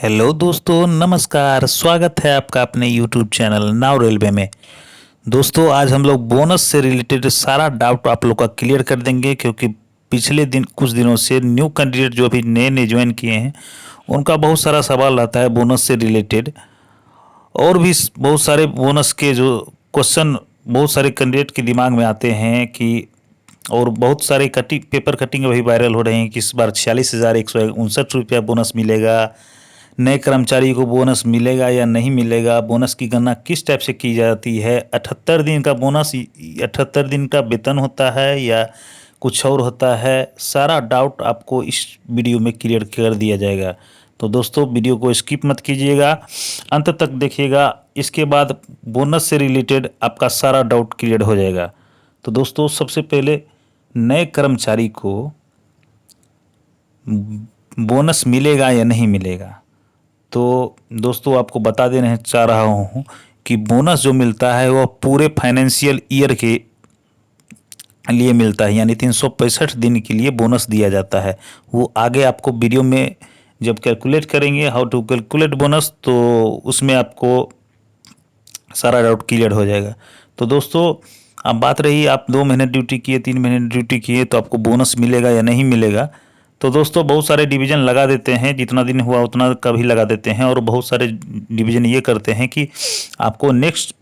Hello दोस्तों, नमस्कार। स्वागत है आपका अपने यूट्यूब चैनल नाउ रेलवे में। दोस्तों, आज हम लोग बोनस से रिलेटेड सारा डाउट आप लोग का क्लियर कर देंगे, क्योंकि पिछले दिन कुछ दिनों से न्यू कैंडिडेट जो अभी नए नए ज्वाइन किए हैं उनका बहुत सारा सवाल रहता है बोनस से रिलेटेड। और भी बहुत सारे बोनस के जो क्वेश्चन बहुत सारे कैंडिडेट के दिमाग में आते हैं कि, और बहुत सारे कटिंग पेपर कटिंग अभी वायरल हो रहे हैं कि इस बार 46,159 रुपया बोनस मिलेगा, नए कर्मचारी को बोनस मिलेगा या नहीं मिलेगा, बोनस की गणना किस टाइप से की जाती है, 78 दिन का बोनस 78 दिन का वेतन होता है या कुछ और होता है। सारा डाउट आपको इस वीडियो में क्लियर कर दिया जाएगा। तो दोस्तों, वीडियो को स्किप मत कीजिएगा, अंत तक देखिएगा। इसके बाद बोनस से रिलेटेड आपका सारा डाउट क्लियर हो जाएगा। तो दोस्तों, सबसे पहले नए कर्मचारी को बोनस मिलेगा या नहीं मिलेगा, तो दोस्तों आपको बता देना चाह रहा हूँ कि बोनस जो मिलता है वह पूरे फाइनेंशियल ईयर के लिए मिलता है, यानी 365 दिन के लिए बोनस दिया जाता है। वो आगे आपको वीडियो में जब कैलकुलेट करेंगे हाउ टू कैलकुलेट बोनस, तो उसमें आपको सारा डाउट क्लियर हो जाएगा। तो दोस्तों, अब बात रही आप 2 महीने ड्यूटी किए, 3 महीने ड्यूटी किए तो आपको बोनस मिलेगा या नहीं मिलेगा। तो दोस्तों, बहुत सारे डिवीज़न लगा देते हैं, जितना दिन हुआ उतना का भी लगा देते हैं, और बहुत सारे डिवीज़न ये करते हैं कि आपको नेक्स्ट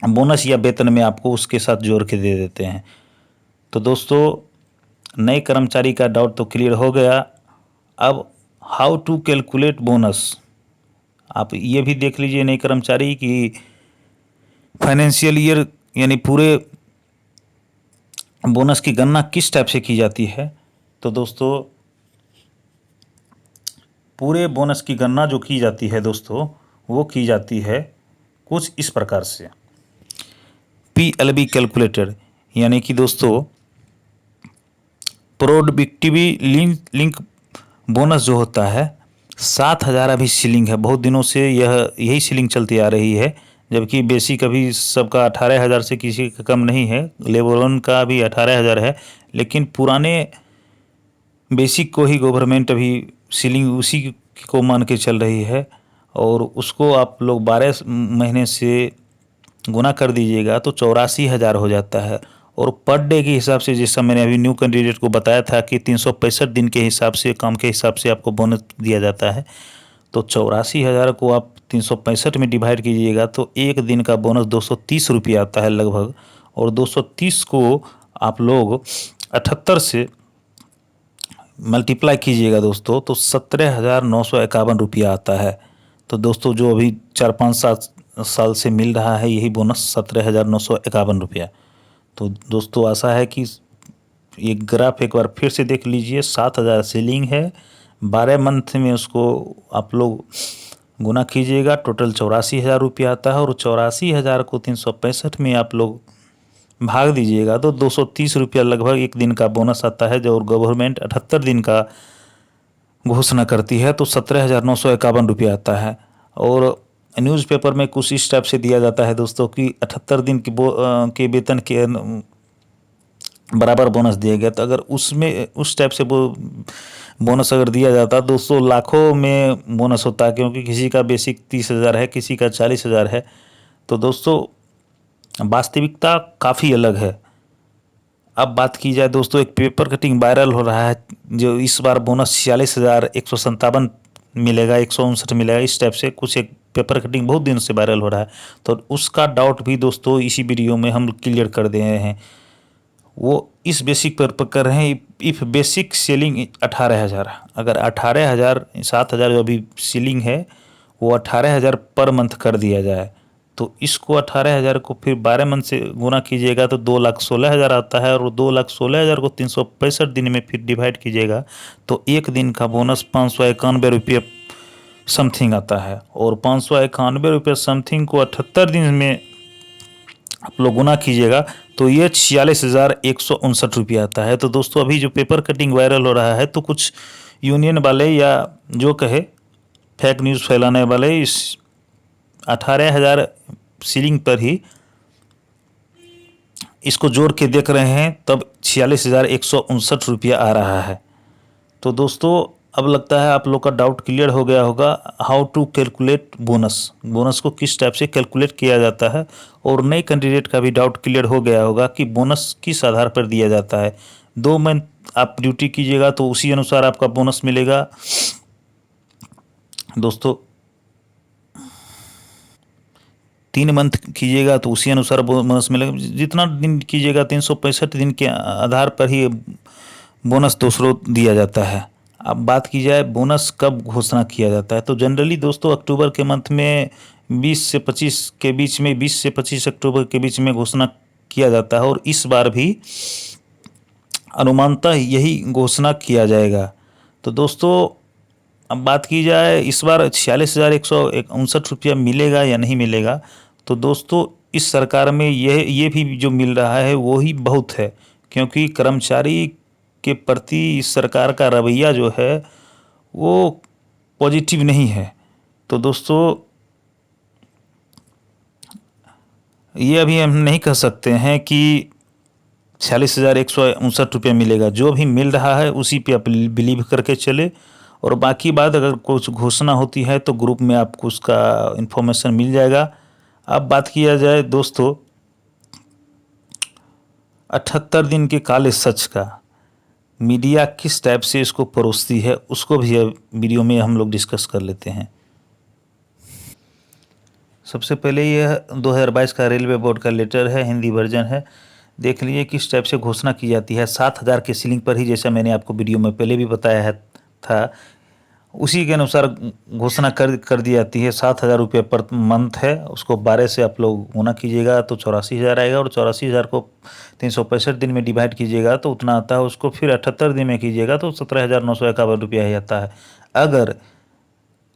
बोनस या वेतन में आपको उसके साथ जोड़ के दे देते हैं। तो दोस्तों, नए कर्मचारी का डाउट तो क्लियर हो गया। अब हाउ टू कैलकुलेट बोनस आप ये भी देख लीजिए नए कर्मचारी की फाइनेंशियल ईयर यानी पूरे बोनस की गणना किस टाइप से की जाती है। तो दोस्तों, पूरे बोनस की गणना जो की जाती है दोस्तों, वो की जाती है कुछ इस प्रकार से। PLB कैलकुलेटर, यानी कि दोस्तों प्रोडक्टिविटी लिंक बोनस जो होता है 7,000 अभी सीलिंग है। बहुत दिनों से यही सीलिंग चलती आ रही है, जबकि बेसिक अभी सबका 18,000 से किसी का कम नहीं है। लेवल 1 का भी 18,000 है, लेकिन पुराने बेसिक को ही गवर्नमेंट अभी सीलिंग उसी को मान के चल रही है, और उसको आप लोग 12 महीने से गुना कर दीजिएगा तो 84,000 हो जाता है। और पर डे के हिसाब से, जैसा मैंने अभी न्यू कैंडिडेट को बताया था कि 365 दिन के हिसाब से, काम के हिसाब से आपको बोनस दिया जाता है। तो 84,000 को आप 365 में डिवाइड कीजिएगा तो एक दिन का बोनस 230 रुपया आता है लगभग। और 230 को आप लोग 78 से मल्टीप्लाई कीजिएगा दोस्तों, तो 17,951 रुपया आता है। तो दोस्तों, जो अभी 4-5 साल से मिल रहा है यही बोनस 17,951 रुपया। तो दोस्तों, आशा है कि ये ग्राफ एक बार फिर से देख लीजिए। 7,000 सीलिंग है, 12 मंथ में उसको आप लोग गुना कीजिएगा, टोटल 84,000 रुपया आता है। और 84,000 को 365 में आप लोग भाग दीजिएगा तो 230 रुपया लगभग एक दिन का बोनस आता है, जो गवर्नमेंट 78 दिन का घोषणा करती है, तो 17,951 रुपया आता है। और न्यूज़पेपर में कुछ इस टाइप से दिया जाता है दोस्तों कि 78 दिन के वेतन के बराबर बोनस दिया गया। तो अगर उसमें उस टाइप से वो बोनस अगर दिया जाता दोस्तों, लाखों में बोनस होता, क्योंकि किसी का बेसिक 30,000 है, किसी का 40,000 है। तो दोस्तों, वास्तविकता काफ़ी अलग है। अब बात की जाए दोस्तों, एक पेपर कटिंग वायरल हो रहा है जो इस बार बोनस 46,157 मिलेगा, 159 मिलेगा, इस टाइप से कुछ एक पेपर कटिंग बहुत दिन से वायरल हो रहा है। तो उसका डाउट भी दोस्तों इसी वीडियो में हम क्लियर कर दे रहे हैं। वो इस बेसिक पर कर रहे हैं, इफ़ बेसिक सेलिंग 18,000, अगर 18,000 7,000 जो अभी सीलिंग है वो 18,000 पर मंथ कर दिया जाए, तो इसको 18,000 को फिर 12 मंथ से गुना कीजिएगा तो 2,16,000 आता है। और 2,16,000 को 365 दिन में फिर डिवाइड कीजिएगा तो एक दिन का बोनस 591 रुपये समथिंग आता है। और 591 रुपये समथिंग को 78 दिन में आप लोग गुना कीजिएगा तो ये 46,159 रुपया आता है। तो दोस्तों, अभी जो पेपर कटिंग वायरल हो रहा है, तो कुछ यूनियन वाले या जो कहे फेक न्यूज़ फैलाने वाले इस 18,000 सीलिंग पर ही इसको जोड़ के देख रहे हैं, तब 46,159 रुपया आ रहा है। तो दोस्तों, अब लगता है आप लोग का डाउट क्लियर हो गया होगा, how to calculate bonus, bonus को किस टाइप से कैलकुलेट किया जाता है। और नए कैंडिडेट का भी डाउट क्लियर हो गया होगा कि बोनस किस आधार पर दिया जाता है। 2 मंथ आप ड्यूटी कीजिएगा तो उसी अनुसार आपका बोनस मिलेगा दोस्तों। 3 मंथ कीजिएगा तो उसी अनुसार बोनस मिलेगा। जितना दिन कीजिएगा 365 दिन के आधार पर ही बोनस दूसरों दिया जाता है। अब बात की जाए बोनस कब घोषणा किया जाता है, तो जनरली दोस्तों अक्टूबर के मंथ में 20 से 25 के बीच में, 20 से 25 अक्टूबर के बीच में घोषणा किया जाता है। और इस बार भी अनुमानतः यही घोषणा किया जाएगा। तो दोस्तों अब बात की जाए इस बार 46,159 रुपया मिलेगा या नहीं मिलेगा, तो दोस्तों इस सरकार में ये भी जो मिल रहा है वो ही बहुत है, क्योंकि कर्मचारी के प्रति इस सरकार का रवैया जो है वो पॉजिटिव नहीं है। तो दोस्तों ये अभी हम नहीं कह सकते हैं कि 46,159 रुपये मिलेगा। जो भी मिल रहा है उसी पे आप बिलीव करके चले, और बाकी बात अगर कुछ घोषणा होती है तो ग्रुप में आपको उसका इन्फॉर्मेशन मिल जाएगा। अब बात किया जाए दोस्तों 78 दिन के काले सच का, मीडिया किस टाइप से इसको परोसती है उसको भी वीडियो में हम लोग डिस्कस कर लेते हैं। सबसे पहले यह 2022 का रेलवे बोर्ड का लेटर है, हिंदी वर्जन है। देख लीजिए किस टाइप से घोषणा की जाती है। 7,000 के सीलिंग पर ही, जैसा मैंने आपको वीडियो में पहले भी बताया है था, उसी के अनुसार घोषणा कर दी जाती है। 7,000 रुपये पर मंथ है, उसको 12 से आप लोग गुना कीजिएगा तो 84,000 आएगा, और 84,000 को 365 दिन में डिवाइड कीजिएगा तो उतना आता है। उसको फिर 78 दिन में कीजिएगा तो 17,951 रुपया ही आता है। अगर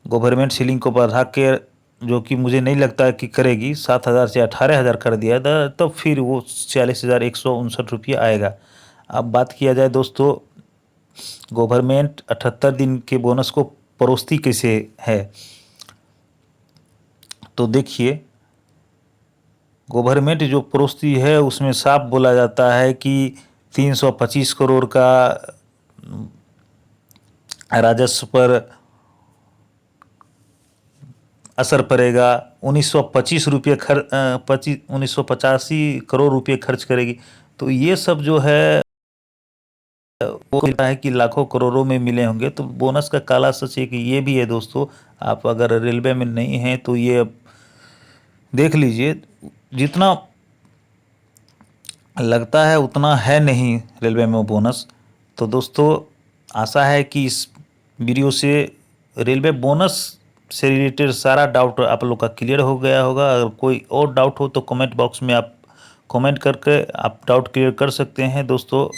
गवर्नमेंट सीलिंग को बढ़ा के, जो कि मुझे नहीं लगता है कि करेगी, 7,000 से 18,000 कर दिया तो फिर वो 46,159 रुपया आएगा। अब बात किया जाए दोस्तों गवर्नमेंट 78 दिन के बोनस को परोसती कैसे है, तो देखिए गवर्नमेंट जो परोसती है उसमें साफ बोला जाता है कि 325 करोड़ का राजस्व पर असर पड़ेगा। 1985 खर्च करेगी। तो ये सब जो है वो मिलता है कि लाखों करोड़ों में मिले होंगे। तो बोनस का काला सच है कि ये भी है दोस्तों। आप अगर रेलवे में नहीं हैं तो ये अब देख लीजिए, जितना लगता है उतना है नहीं रेलवे में बोनस। तो दोस्तों आशा है कि इस वीडियो से रेलवे बोनस से रिलेटेड सारा डाउट आप लोग का क्लियर हो गया होगा। अगर कोई और डाउट हो तो कमेंट बॉक्स में आप कमेंट करके आप डाउट क्लियर कर सकते हैं। दोस्तों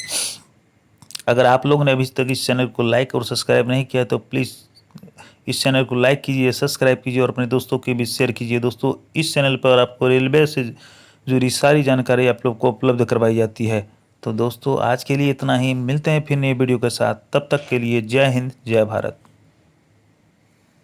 अगर आप लोगों ने अभी तक इस चैनल को लाइक और सब्सक्राइब नहीं किया तो प्लीज़ इस चैनल को लाइक कीजिए, सब्सक्राइब कीजिए और अपने दोस्तों के बीच शेयर कीजिए। दोस्तों इस चैनल पर आपको रेलवे से जुड़ी सारी जानकारी आप लोग को उपलब्ध करवाई जाती है। तो दोस्तों आज के लिए इतना ही, मिलते हैं फिर नए वीडियो के साथ। तब तक के लिए जय हिंद, जय भारत।